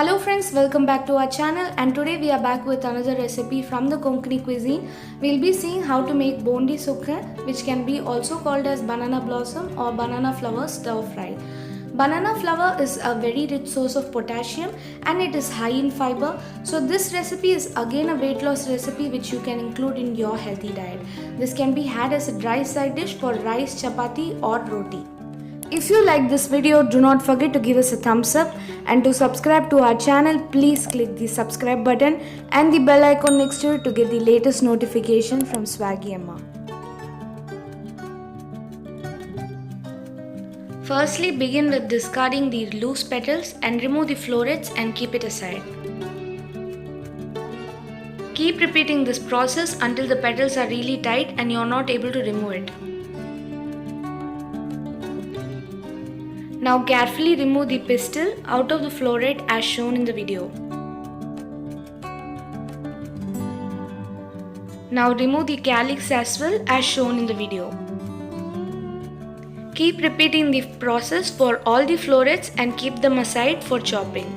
Hello friends, welcome back to our channel, and today we are back with another recipe from the Konkani cuisine. We'll be seeing how to make Bondi sukke, which can be also called as banana blossom or banana flower stir fry. Banana flower is a very rich source of potassium and it is high in fiber. So this recipe is again a weight loss recipe which you can include in your healthy diet. This can be had as a dry side dish for rice, chapathi or roti. If you like this video, do not forget to give us a thumbs up, and to subscribe to our channel, please click the subscribe button and the bell icon next to it to get the latest notification from Swaggy Amma. Firstly, begin with discarding the loose petals and remove the florets and keep it aside. Keep repeating this process until the petals are really tight and you are not able to remove it. Now carefully remove the pistil out of the floret as shown in the video. Now remove the calyx as well as shown in the video. Keep repeating the process for all the florets and keep them aside for chopping.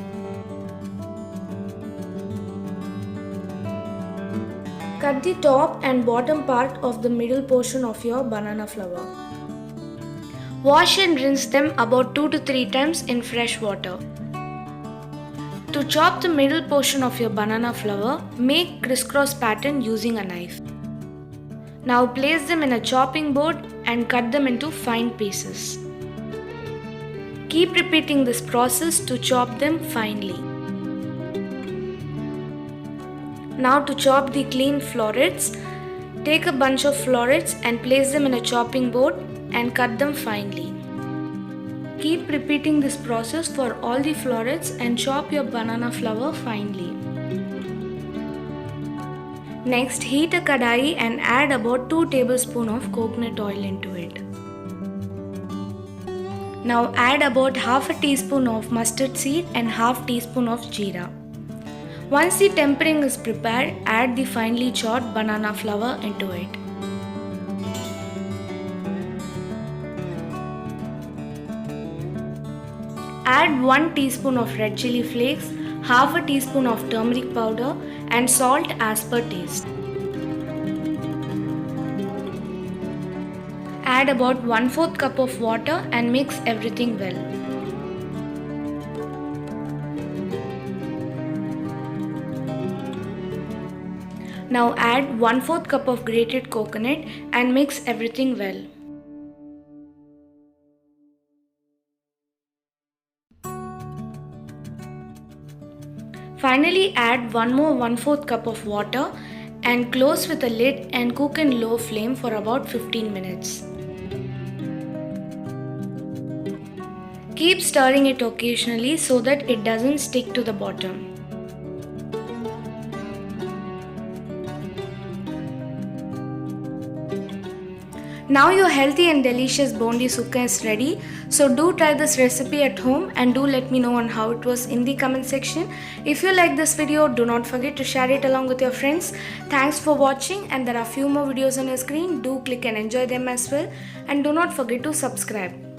Cut the top and bottom part of the middle portion of your banana flower. Wash and rinse them about 2 to 3 times in fresh water. To chop the middle portion of your banana flower, make crisscross pattern using a knife. Now place them in a chopping board and cut them into fine pieces. Keep repeating this process to chop them finely. Now to chop the clean florets, take a bunch of florets and place them in a chopping board and cut them finely. Keep repeating this process for all the florets and chop your banana flower finely. Next, heat a kadai and add about 2 tablespoons of coconut oil into it. Now add about half a teaspoon of mustard seed and half teaspoon of jeera. Once the tempering is prepared, add the finely chopped banana flower into it. Add 1 teaspoon of red chili flakes, half a teaspoon of turmeric powder and salt as per taste. Add about 1/4 cup of water and mix everything well. Now add 1/4 cup of grated coconut and mix everything well. Finally, add one more 1/4 cup of water and close with a lid and cook in low flame for about 15 minutes. Keep stirring it occasionally so that it doesn't stick to the bottom. Now your healthy and delicious Bondi sukke is ready. So do try this recipe at home and do let me know on how it was in the comment section. If you like this video, do not forget to share it along with your friends. Thanks for watching, and there are few more videos on your screen. Do click and enjoy them as well, and do not forget to subscribe.